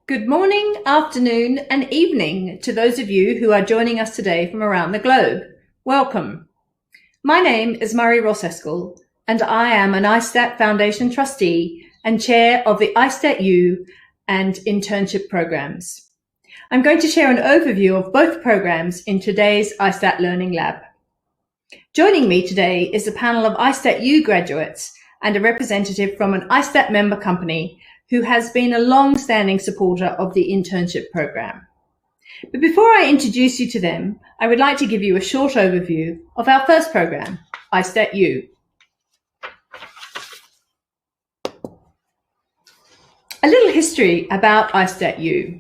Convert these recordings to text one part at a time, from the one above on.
Good morning, afternoon, and evening to those of you who are joining us today from around the globe. Welcome. My name is Murray Rosseskull, and I am an Istat Foundation trustee and chair of the Istat U and Internship programs. I'm going to share an overview of both programs in today's Istat Learning Lab. Joining me today is a panel of Istat U graduates and a representative from an Istat member company who has been a long-standing supporter of the internship program. But before I introduce you to them, I would like to give you a short overview of our first program, Istat U. A little history about Istat U.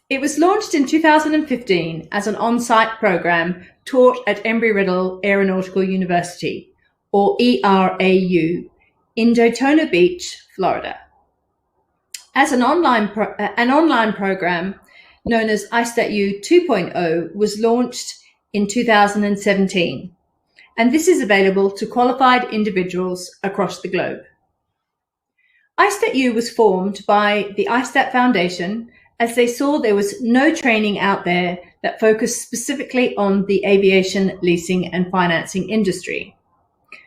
It was launched in 2015 as an on-site program taught at Embry-Riddle Aeronautical University, or ERAU, in Daytona Beach, Florida. As an online program known as Istat U 2.0 was launched in 2017, and this is available to qualified individuals across the globe. Istat U was formed by the Istat Foundation as they saw there was no training out there that focused specifically on the aviation leasing and financing industry.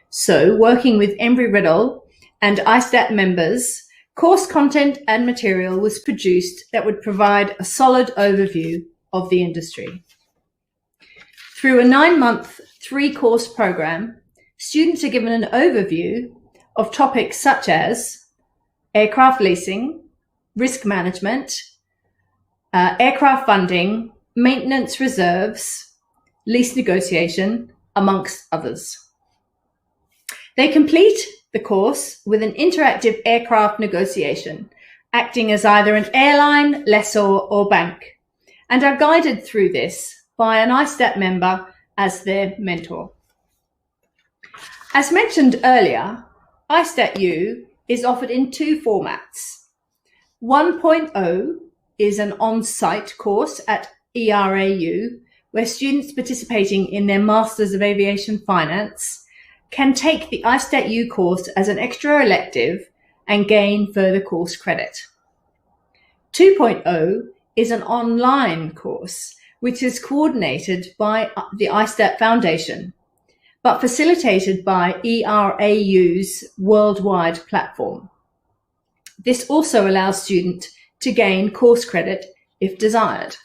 So, working with Embry-Riddle and Istat members, course content and material was produced that would provide a solid overview of the industry. Through a 9-month, 3-course program, students are given an overview of topics such as aircraft leasing, risk management, aircraft funding, maintenance reserves, lease negotiation, amongst others. They complete the course with an interactive aircraft negotiation, acting as either an airline, lessor, or bank, and are guided through this by an Istat member as their mentor. As mentioned earlier, Istat U is offered in 2 formats. 1.0 is an on-site course at ERAU, where students participating in their Masters of Aviation Finance can take the Istat U course as an extra elective and gain further course credit. 2.0 is an online course which is coordinated by the Istat Foundation, but facilitated by ERAU's worldwide platform. This also allows students to gain course credit if desired.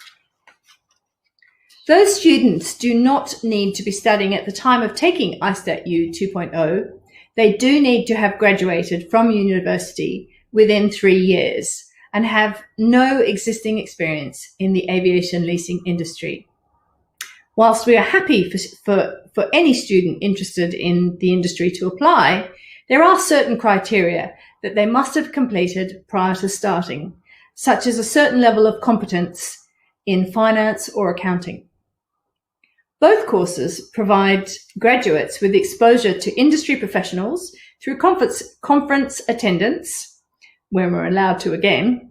Those students do not need to be studying at the time of taking Istat U 2.0. They do need to have graduated from university within 3 years and have no existing experience in the aviation leasing industry. Whilst we are happy for any student interested in the industry to apply, there are certain criteria that they must have completed prior to starting, such as a certain level of competence in finance or accounting. Both courses provide graduates with exposure to industry professionals through conference attendance, when we're allowed to again,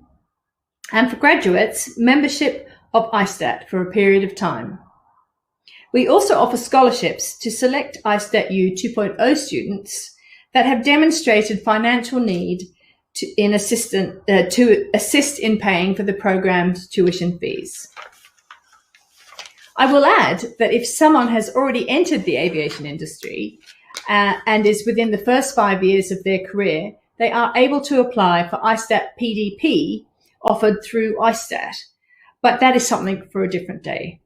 and for graduates, membership of Istat for a period of time. We also offer scholarships to select Istat U 2.0 students that have demonstrated financial need to assist in paying for the program's tuition fees. I will add that if someone has already entered the aviation industry and is within the first 5 years of their career, they are able to apply for Istat PDP offered through Istat, but that is something for a different day.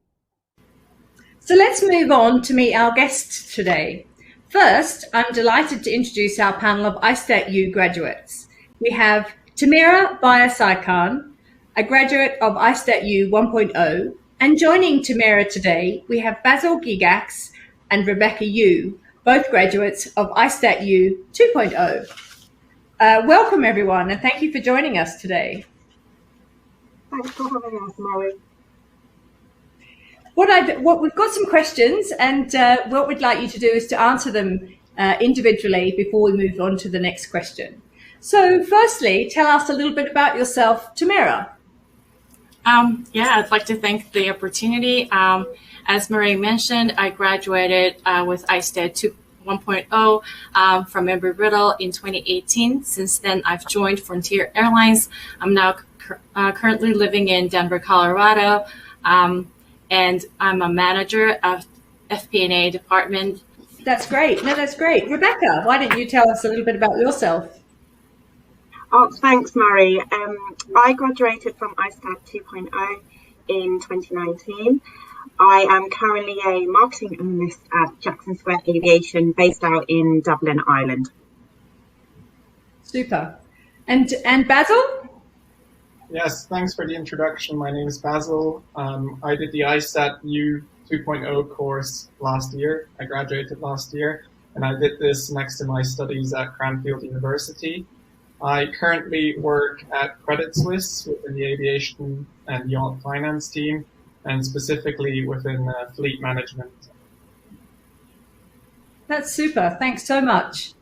So let's move on to meet our guests today. First, I'm delighted to introduce our panel of Istat U graduates. We have Tamira Bayasaikan, a graduate of Istat U 1.0, and joining Tamira today, we have Basil Gigax and Rebecca Yu, both graduates of Istat U 2.0. Welcome, everyone, and thank you for joining us today. Thanks for having us, Murray. We've got some questions, and what we'd like you to do is to answer them individually before we move on to the next question. So firstly, tell us a little bit about yourself, Tamira. I'd like to thank the opportunity. As Marie mentioned, I graduated with Istat 1.0 from Embry-Riddle in 2018. Since then, I've joined Frontier Airlines. I'm now currently living in Denver, Colorado, and I'm a manager of FP&A department. That's great. No, that's great. Rebecca, why don't you tell us a little bit about yourself? Oh, thanks, Murray. I graduated from Istat 2.0 in 2019. I am currently a marketing analyst at Jackson Square Aviation, based out in Dublin, Ireland. Super. And Basil? Yes, thanks for the introduction. My name is Basil. I did the Istat U 2.0 course last year. I graduated last year, and I did this next to my studies at Cranfield University. I currently work at Credit Suisse within the aviation and yacht finance team, and specifically within fleet management. That's super. Thanks so much.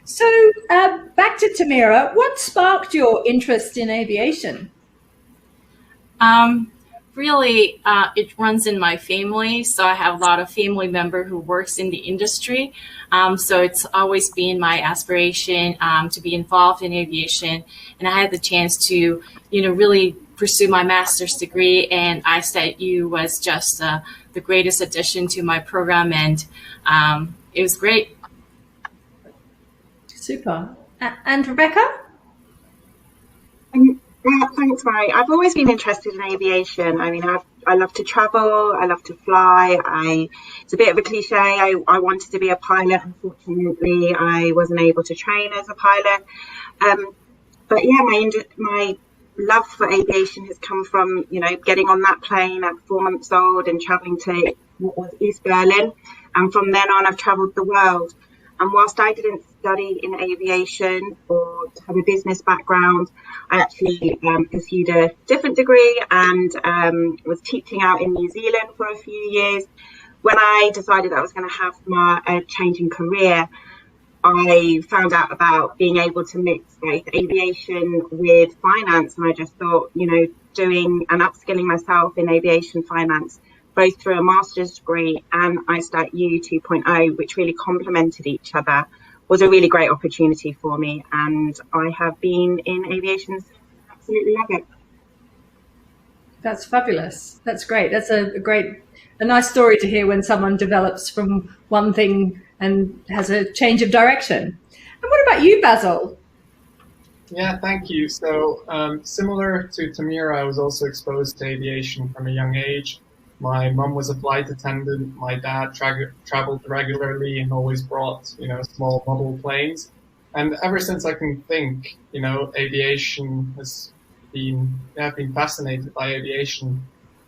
So back to Tamira. What sparked your interest in aviation? Really, it runs in my family. So I have a lot of family member who works in the industry. So it's always been my aspiration to be involved in aviation. And I had the chance to, really pursue my master's degree. And Istat U was just the greatest addition to my program. And it was great. Super. And Rebecca? Thanks, Mary. I've always been interested in aviation. I mean, I love to travel. I love to fly. It's a bit of a cliche. I wanted to be a pilot. Unfortunately, I wasn't able to train as a pilot. But yeah, my love for aviation has come from, getting on that plane at 4 months old and traveling to what was East Berlin. And from then on, I've traveled the world. And whilst I didn't study in aviation or have a business background, I actually pursued a different degree and was teaching out in New Zealand for a few years. When I decided I was going to have a change in career, I found out about being able to mix both aviation with finance. And I just thought, doing and upskilling myself in aviation finance, both through a master's degree and Istat U 2.0, which really complemented each other, was a really great opportunity for me. And I have been in aviation since. Absolutely love it. That's fabulous. That's great. That's a nice story to hear when someone develops from one thing and has a change of direction. And what about you, Basil? Yeah, thank you. So similar to Tamira, I was also exposed to aviation from a young age. My mum was a flight attendant. My dad traveled regularly and always brought, small model planes. And ever since I can think, aviation has been, I've been fascinated by aviation.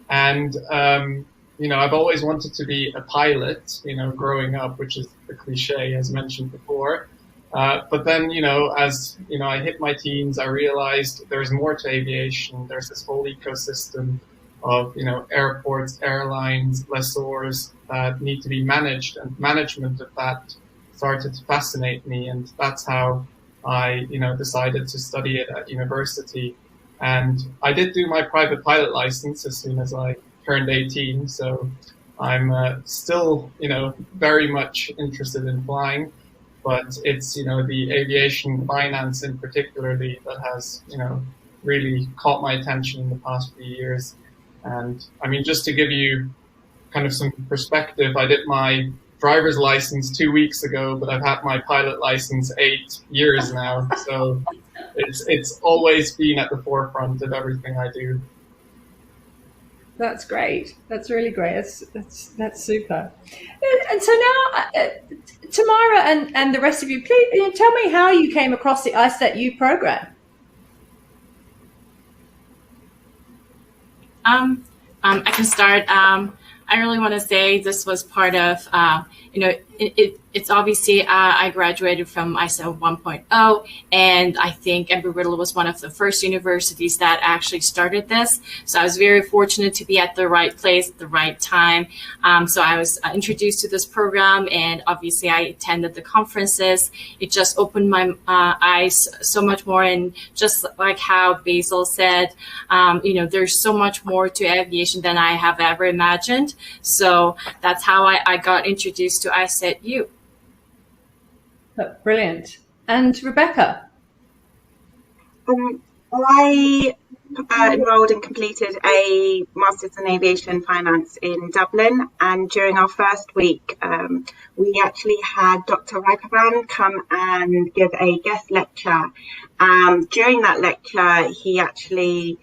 And, I've always wanted to be a pilot, growing up, which is the cliche as mentioned before. But then, as, I hit my teens, I realized there's more to aviation. There's this whole ecosystem of, airports, airlines, lessors that need to be managed, and management of that started to fascinate me. And that's how I, decided to study it at university. And I did do my private pilot license as soon as I turned 18. So I'm still, very much interested in flying, but it's, the aviation finance in particularly that has, really caught my attention in the past few years. And I mean, just to give you kind of some perspective, I did my driver's license 2 weeks ago, but I've had my pilot license 8 years now. So it's always been at the forefront of everything I do. That's great. That's really great. That's super. And so now, Tamira and the rest of you, please tell me how you came across the Istat U program. I can start. I really want to say this was part of, it's obviously I graduated from Istat 1.0, and I think Embry-Riddle was one of the first universities that actually started this. So I was very fortunate to be at the right place at the right time. So I was introduced to this program, and obviously I attended the conferences. It just opened my eyes so much more, and just like how Basil said, there's so much more to aviation than I have ever imagined. So that's how I got introduced to Istat U. Brilliant. And Rebecca? I enrolled and completed a Master's in Aviation Finance in Dublin, and during our first week we actually had Dr. Raipavan come and give a guest lecture. During that lecture he actually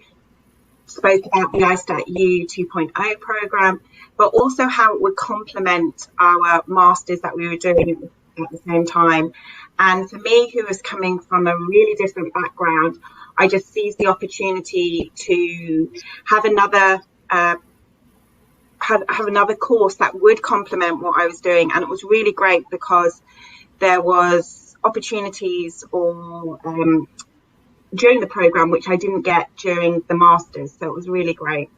spoke about the Istat U 2.0 program, but also how it would complement our Masters that we were doing at the same time. And for me, who was coming from a really different background, I just seized the opportunity to have another have another course that would complement what I was doing. And it was really great because there was opportunities or during the program which I didn't get during the Masters, so it was really great.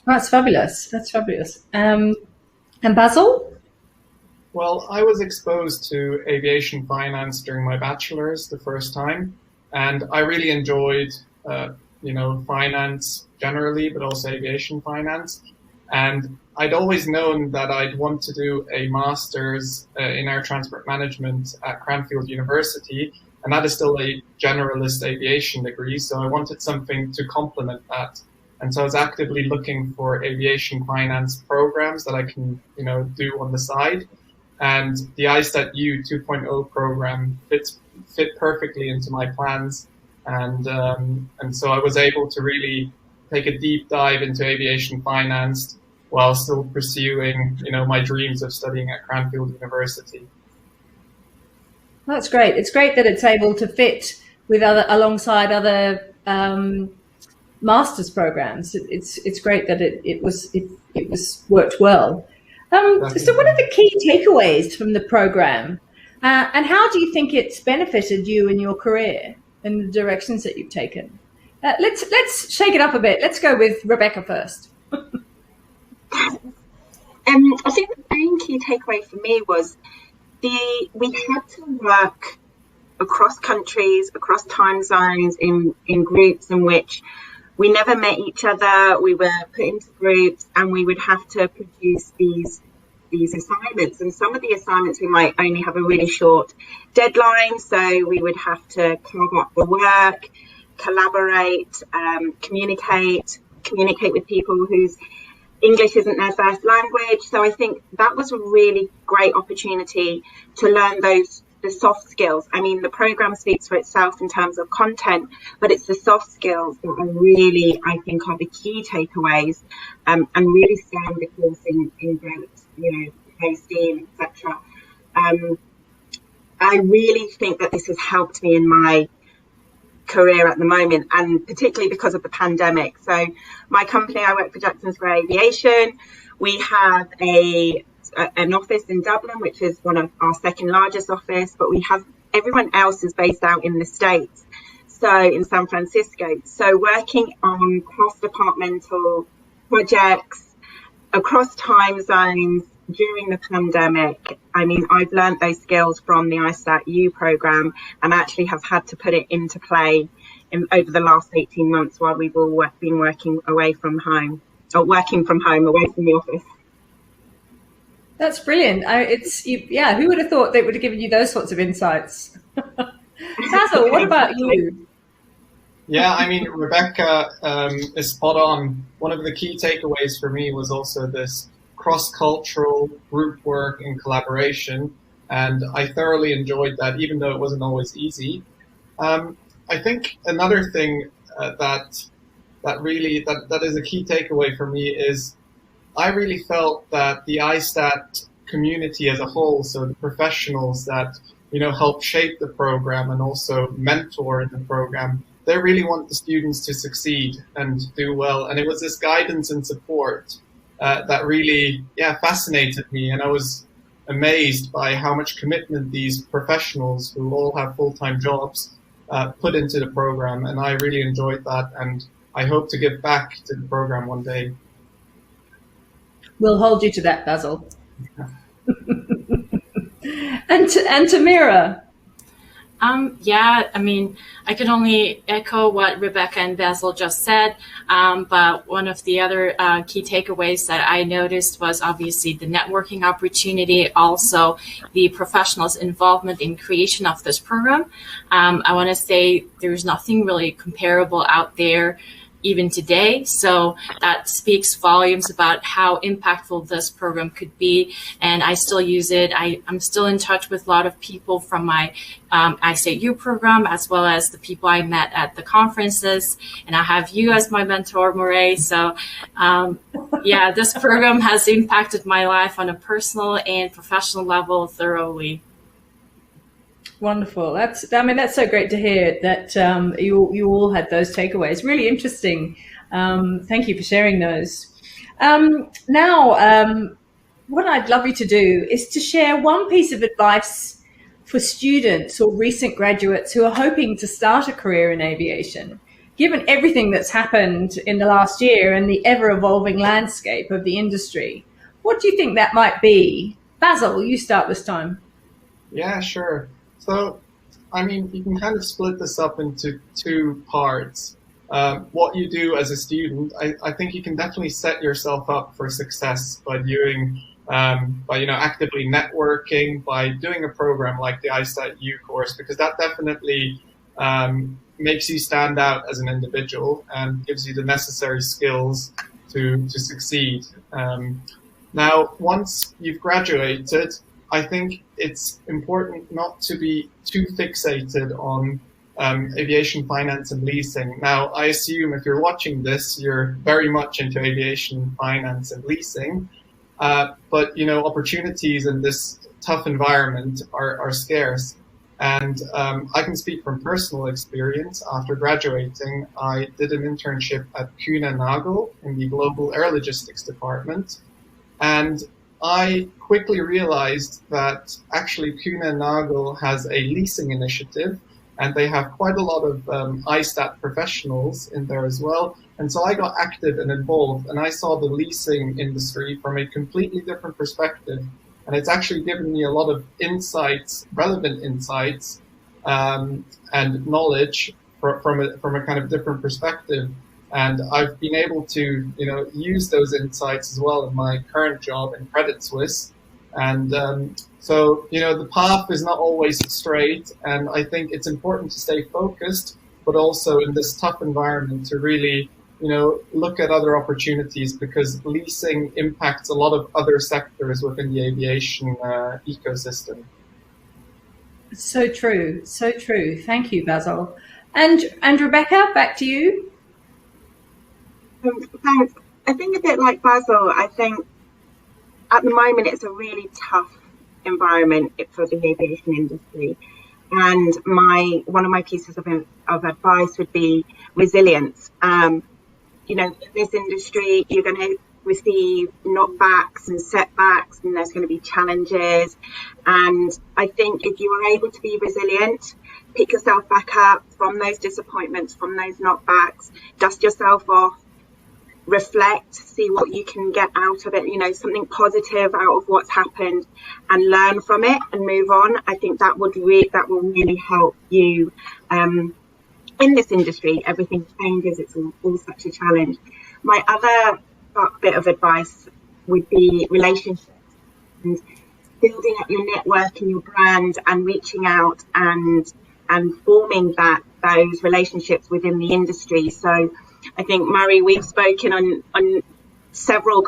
That's fabulous. That's fabulous. And Basil? Well, I was exposed to aviation finance during my bachelor's the first time, and I really enjoyed, finance generally, but also aviation finance. And I'd always known that I'd want to do a master's in air transport management at Cranfield University, and that is still a generalist aviation degree. So I wanted something to complement that. And so I was actively looking for aviation finance programs that I can, do on the side. And the Istat U 2.0 program fit perfectly into my plans. And so I was able to really take a deep dive into aviation finance while still pursuing, my dreams of studying at Cranfield University. That's great. It's great that it's able to fit with alongside other master's programs. It's great that it was worked well. So what are the key takeaways from the program, and how do you think it's benefited you in your career and the directions that you've taken? Let's shake it up a bit. Let's go with Rebecca first. I think the main key takeaway for me was we had to work across countries, across time zones, in groups in which we never met each other. We were put into groups and we would have to produce these assignments. And some of the assignments we might only have a really short deadline, so we would have to carve up the work, collaborate, communicate with people whose English isn't their first language. So I think that was a really great opportunity to learn the soft skills. I mean, the program speaks for itself in terms of content, but it's the soft skills that are really, I think, are the key takeaways, and really stand the course in great, esteem, etc. I really think that this has helped me in my career at the moment, and particularly because of the pandemic. So my company, I work for Jackson Square Aviation. We have an office in Dublin, which is one of our second largest office, but we have everyone else is based out in the States, so in San Francisco. So working on cross-departmental projects across time zones during the pandemic, I mean, I've learned those skills from the Istat U program and actually have had to put it into play over the last 18 months while we've all been working away from home, or working from home, away from the office. That's brilliant. Who would have thought they would have given you those sorts of insights? Basil, what about you? Yeah, I mean, Rebecca is spot on. One of the key takeaways for me was also this cross-cultural group work and collaboration, and I thoroughly enjoyed that, even though it wasn't always easy. I think another thing that is a key takeaway for me is I really felt that the Istat community as a whole, so the professionals that help shape the program and also mentor in the program, they really want the students to succeed and do well. And it was this guidance and support that really, fascinated me. And I was amazed by how much commitment these professionals, who all have full-time jobs, put into the program. And I really enjoyed that. And I hope to give back to the program one day. We'll hold you to that, Basil. And Tamira? Yeah, I mean, I could only echo what Rebecca and Basil just said, but one of the other key takeaways that I noticed was obviously the networking opportunity, also the professionals' involvement in creation of this program. I want to say there's nothing really comparable out there even today. So that speaks volumes about how impactful this program could be. And I still use it. I'm still in touch with a lot of people from my IStat program, as well as the people I met at the conferences. And I have you as my mentor, Murray. So yeah, this program has impacted my life on a personal and professional level thoroughly. Wonderful. That's so great to hear that you all had those takeaways. Really interesting. Thank you for sharing those. Now, what I'd love you to do is to share one piece of advice for students or recent graduates who are hoping to start a career in aviation. Given everything that's happened in the last year and the ever-evolving landscape of the industry, what do you think that might be? Basil, you start this time. Yeah, sure. So, I mean, you can kind of split this up into two parts. What you do as a student, I think you can definitely set yourself up for success by doing, actively networking, by doing a program like the Istat course, because that definitely makes you stand out as an individual and gives you the necessary skills to succeed. Now, once you've graduated, I think it's important not to be too fixated on aviation finance and leasing. Now, I assume if you're watching this, you're very much into aviation finance and leasing, but opportunities in this tough environment are scarce. And I can speak from personal experience. After graduating, I did an internship at Kuehne Nagel in the Global Air Logistics Department, and I quickly realized that actually Kuehne Nagel has a leasing initiative, and they have quite a lot of Istat professionals in there as well. And so I got active and involved, and I saw the leasing industry from a completely different perspective. And it's actually given me a lot of insights, relevant insights, and knowledge from a kind of different perspective. And I've been able to, use those insights as well in my current job in Credit Suisse. And so, the path is not always straight. And I think it's important to stay focused, but also in this tough environment to really, look at other opportunities, because leasing impacts a lot of other sectors within the aviation ecosystem. So true. So true. Thank you, Basil. And Rebecca, back to you. Thanks. I think a bit like Basil, I think at the moment it's a really tough environment for the aviation industry. And one of my pieces of advice would be resilience. In this industry, you're going to receive knockbacks and setbacks, and there's going to be challenges. And I think if you are able to be resilient, pick yourself back up from those disappointments, from those knockbacks, dust yourself off, reflect, see what you can get out of it, something positive out of what's happened, and learn from it and move on. I think that will really help you in this industry. Everything changes. It's all such a challenge. My other bit of advice would be relationships and building up your network and your brand and reaching out and forming those relationships within the industry. So I think, Murray, we've spoken on several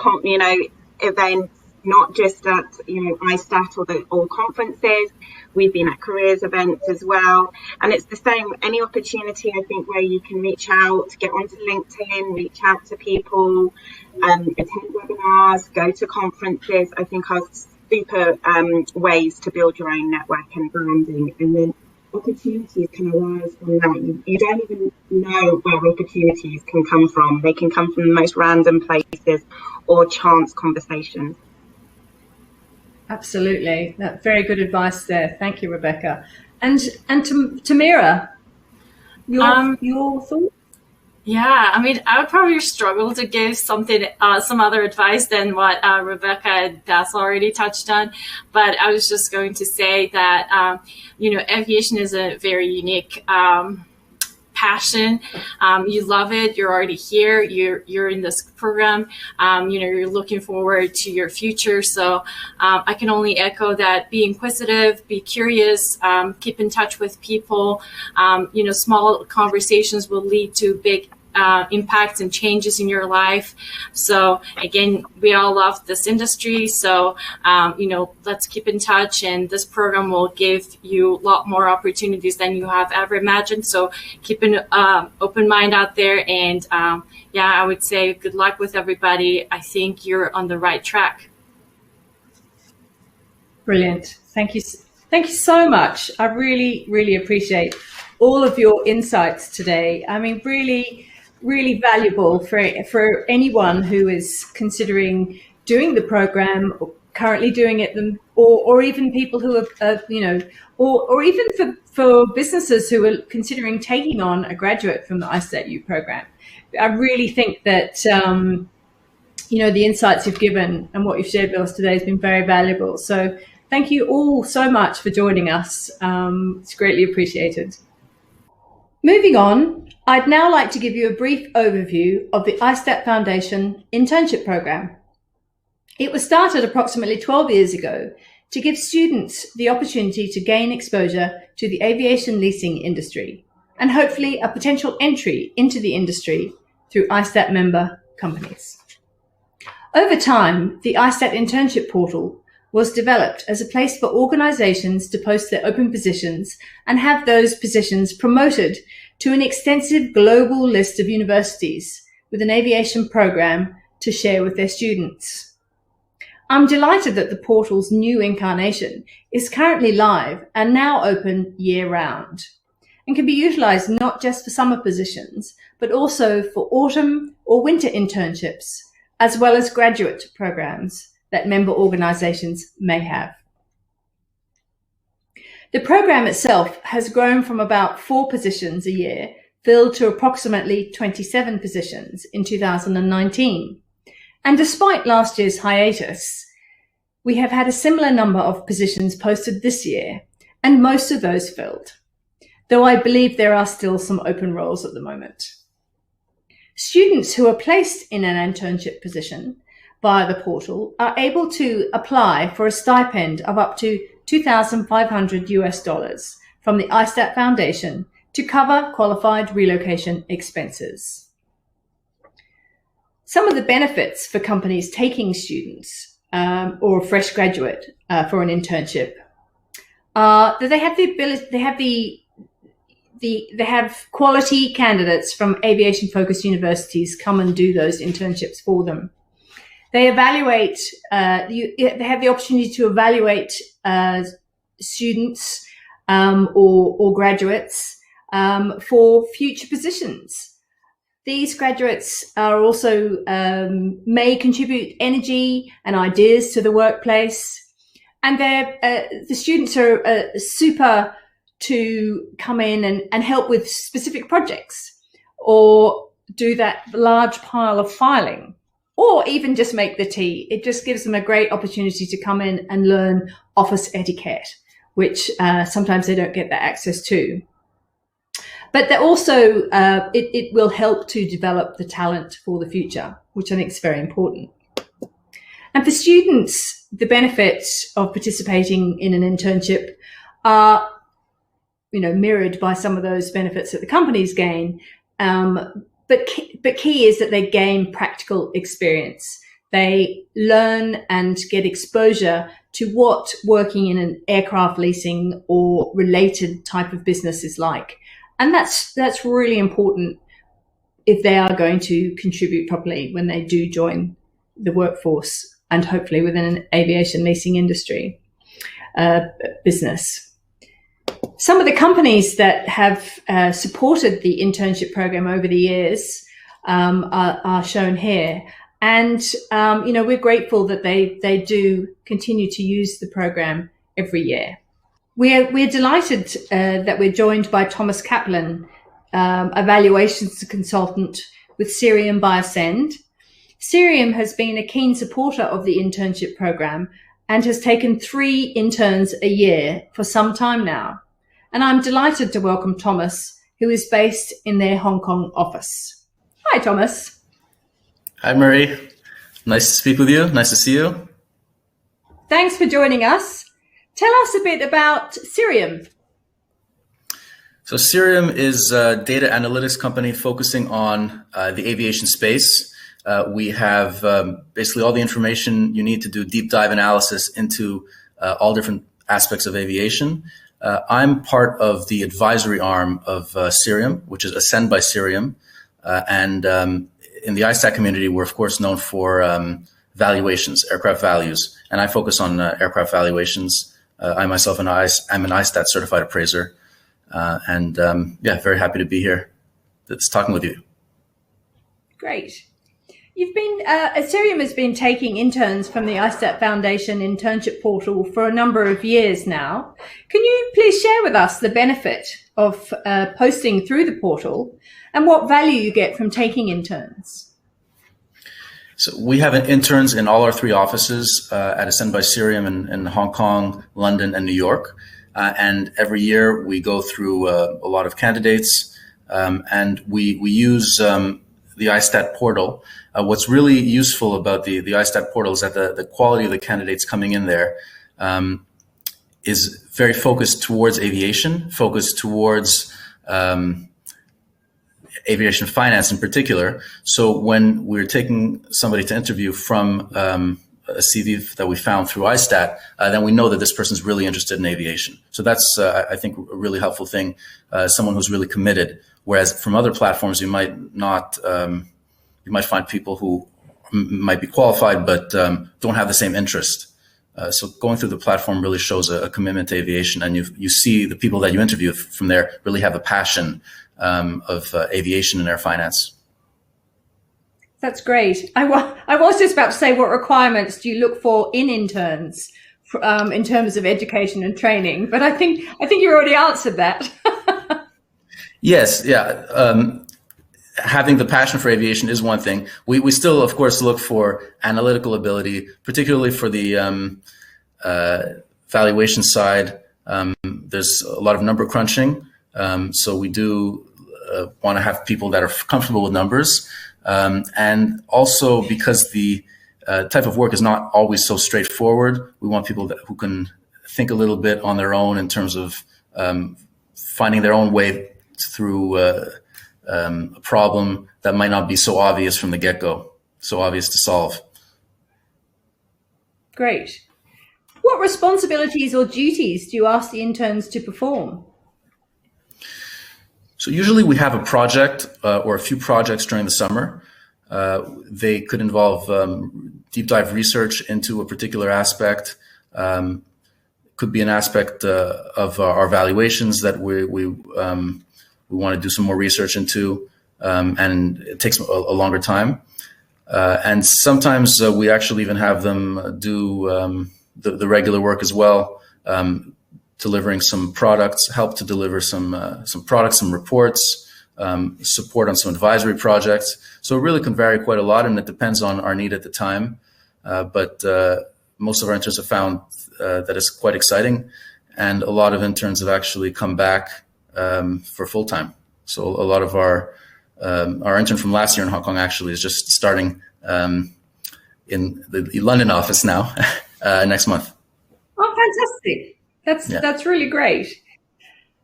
events, not just at Istat or conferences. We've been at careers events as well, and it's the same. Any opportunity, I think, where you can reach out, get onto LinkedIn, reach out to people, attend webinars, go to conferences, I think are super ways to build your own network and branding. And then opportunities can arise from that. You don't even know where opportunities can come from. They can come from the most random places or chance conversations. Absolutely. That's very good advice there. Thank you, Rebecca. And Tamira, your thoughts? Yeah, I mean, I would probably struggle to give something, some other advice than what Rebecca and Das already touched on. But I was just going to say that, aviation is a very unique passion. You love it. You're already here. You're in this program. You're looking forward to your future. So I can only echo that. Be inquisitive, be curious, keep in touch with people. Small conversations will lead to big impacts and changes in your life. So again, we all love this industry. So, let's keep in touch, and this program will give you a lot more opportunities than you have ever imagined. So keep an open mind out there. And I would say good luck with everybody. I think you're on the right track. Brilliant. Thank you. Thank you so much. I really, really appreciate all of your insights today. I mean, really valuable for anyone who is considering doing the program, or currently doing it, or even people who are, or even for businesses who are considering taking on a graduate from the Istat U program. I really think that, the insights you've given and what you've shared with us today has been very valuable. So thank you all so much for joining us. It's greatly appreciated. Moving on, I'd now like to give you a brief overview of the Istep Foundation Internship Program. It was started approximately 12 years ago to give students the opportunity to gain exposure to the aviation leasing industry and hopefully a potential entry into the industry through Istat member companies. Over time, the Istat Internship Portal was developed as a place for organizations to post their open positions and have those positions promoted to an extensive global list of universities with an aviation program to share with their students. I'm delighted that the portal's new incarnation is currently live and now open year-round and can be utilized not just for summer positions, but also for autumn or winter internships, as well as graduate programs that member organizations may have. The program itself has grown from about 4 positions a year filled to approximately 27 positions in 2019. And despite last year's hiatus, we have had a similar number of positions posted this year, and most of those filled, though I believe there are still some open roles at the moment. Students who are placed in an internship position via the portal are able to apply for a stipend of up to $2,500 from the Istat Foundation to cover qualified relocation expenses. Some of the benefits for companies taking students or a fresh graduate for an internship are that they have the ability, they have quality candidates from aviation-focused universities come and do those internships for them. They evaluate, they have the opportunity to evaluate students or graduates for future positions. These graduates are also may contribute energy and ideas to the workplace, and the students are super to come in and help with specific projects or do that large pile of filing, or even just make the tea. It just gives them a great opportunity to come in and learn office etiquette, which sometimes they don't get that access to. But they're also, it will help to develop the talent for the future, which I think is very important. And for students, the benefits of participating in an internship are, mirrored by some of those benefits that the companies gain. But key is that they gain practical experience. They learn and get exposure to what working in an aircraft leasing or related type of business is like. And that's really important if they are going to contribute properly when they do join the workforce and hopefully within an aviation leasing industry business. Some of the companies that have supported the internship program over the years are shown here. And, we're grateful that they do continue to use the program every year. We're delighted that we're joined by Thomas Kaplan, evaluations consultant with Cirium by Ascend. Cirium has been a keen supporter of the internship program and has taken 3 interns a year for some time now. And I'm delighted to welcome Thomas, who is based in their Hong Kong office. Hi, Thomas. Hi, Marie. Nice to speak with you. Nice to see you. Thanks for joining us. Tell us a bit about Cirium. So Cirium is a data analytics company focusing on the aviation space. We have basically all the information you need to do deep dive analysis into all different aspects of aviation. I'm part of the advisory arm of Cirium, which is Ascend by Cirium. And in the Istat community, we're of course known for valuations, aircraft values. And I focus on aircraft valuations. I myself am an Istat certified appraiser. Very happy to be here. It's talking with you. Great. You've been, Cirium has been taking interns from the Istat Foundation internship portal for a number of years now. Can you please share with us the benefit of posting through the portal and what value you get from taking interns? So we have interns in all our 3 offices at Ascend by Cirium in Hong Kong, London, and New York. And every year we go through a lot of candidates and we use the Istat portal. What's really useful about the Istat portal is that the quality of the candidates coming in there is very focused towards aviation, focused towards aviation finance in particular. So when we're taking somebody to interview from a CV that we found through Istat, then we know that this person's really interested in aviation. So that's, I think, a really helpful thing, someone who's really committed. Whereas from other platforms, you might not, you might find people who might be qualified, but don't have the same interest. So going through the platform really shows a commitment to aviation, and you see the people that you interview from there really have a passion of aviation and air finance. That's great. I was just about to say, what requirements do you look for in interns in terms of education and training? But I think you already answered that. Yes, yeah. Having the passion for aviation is one thing. We still, of course, look for analytical ability, particularly for the valuation side. There's a lot of number crunching. So we do want to have people that are comfortable with numbers. And also because the type of work is not always so straightforward, we want people who can think a little bit on their own in terms of finding their own way through a problem that might not be so obvious from the get-go, so obvious to solve. Great. What responsibilities or duties do you ask the interns to perform? So usually we have a project or a few projects during the summer. They could involve deep dive research into a particular aspect. Could be an aspect of our valuations that we want to do some more research into, and it takes a longer time. And sometimes we actually even have them do the regular work as well, delivering some products, help to deliver some products, some reports, support on some advisory projects. So it really can vary quite a lot, and it depends on our need at the time. But most of our interns have found that it's quite exciting, and a lot of interns have actually come back for full time. So a lot of our intern from last year in Hong Kong actually is just starting in the London office now next month. Oh, fantastic! That's really great.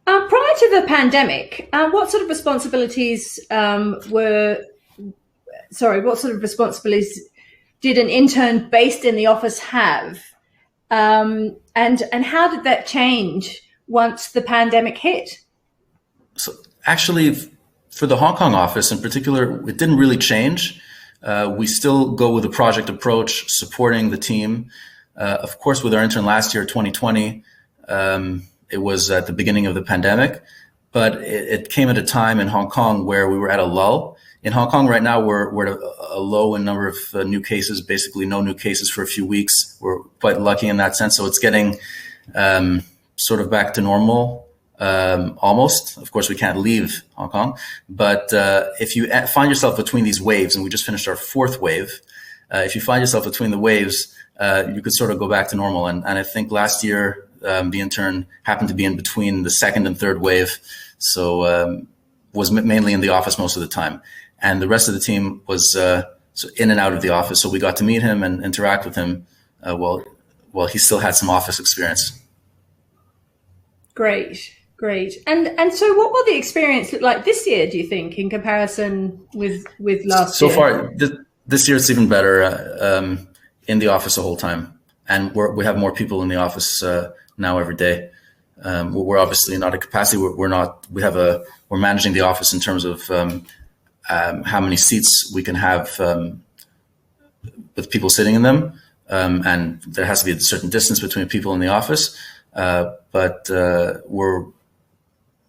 Prior to the pandemic, what sort of responsibilities did an intern based in the office have? And how did that change once the pandemic hit? So actually, for the Hong Kong office in particular, it didn't really change. We still go with a project approach, supporting the team. Of course, with our intern last year, 2020, it was at the beginning of the pandemic, but it came at a time in Hong Kong where we were at a lull. In Hong Kong right now, we're at a low in number of new cases, basically no new cases for a few weeks. We're quite lucky in that sense. So it's getting sort of back to normal. almost. Of course, we can't leave Hong Kong, but if you find yourself between these waves, and we just finished our fourth wave, if you find yourself between the waves, you could sort of go back to normal. And I think last year, the intern happened to be in between the second and third wave, so was mainly in the office most of the time. And the rest of the team was so in and out of the office. So we got to meet him and interact with him while he still had some office experience. Great. And so what will the experience look like this year, do you think, in comparison with last year? So far, this year it's even better in the office the whole time. And we have more people in the office now every day. We're obviously not at capacity. We're managing the office in terms of how many seats we can have with people sitting in them, and there has to be a certain distance between people in the office. But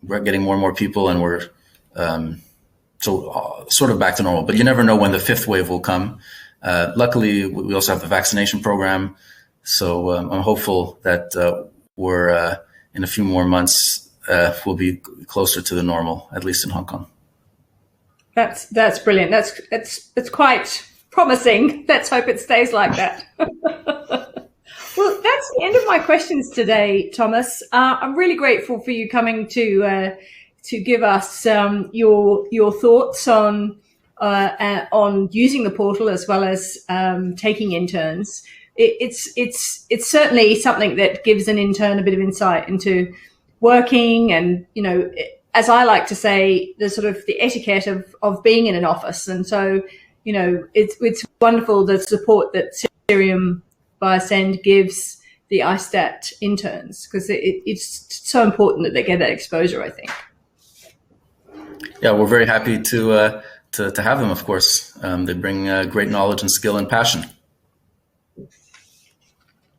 we're getting more and more people, and we're sort of back to normal. But you never know when the fifth wave will come. Luckily, we also have the vaccination program, so I'm hopeful that we're in a few more months we'll be closer to the normal, at least in Hong Kong. That's brilliant. That's quite promising. Let's hope it stays like that. Well, that's the end of my questions today, Thomas. I'm really grateful for you coming to give us your thoughts on using the portal as well as taking interns. It's certainly something that gives an intern a bit of insight into working, and as I like to say, the sort of the etiquette of being in an office. And so, it's wonderful the support that Cerium Biosend gives the Istat interns, because it's so important that they get that exposure, I think. Yeah, we're very happy to have them, of course. They bring great knowledge and skill and passion.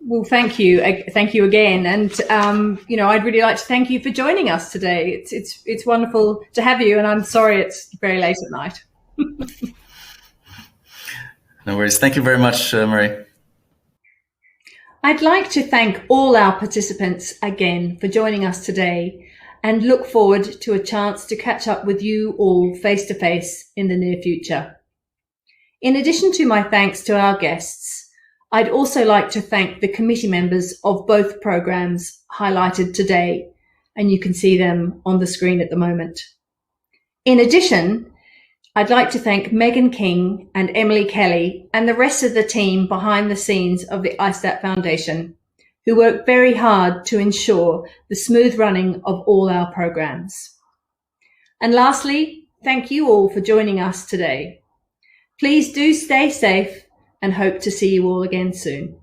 Well, thank you again, and I'd really like to thank you for joining us today. It's wonderful to have you, and I'm sorry it's very late at night. No worries. Thank you very much, Marie. I'd like to thank all our participants again for joining us today, and look forward to a chance to catch up with you all face to face in the near future. In addition to my thanks to our guests, I'd also like to thank the committee members of both programs highlighted today, and you can see them on the screen at the moment. In addition, I'd like to thank Megan King and Emily Kelly and the rest of the team behind the scenes of the Istat Foundation, who work very hard to ensure the smooth running of all our programs. And lastly, thank you all for joining us today. Please do stay safe, and hope to see you all again soon.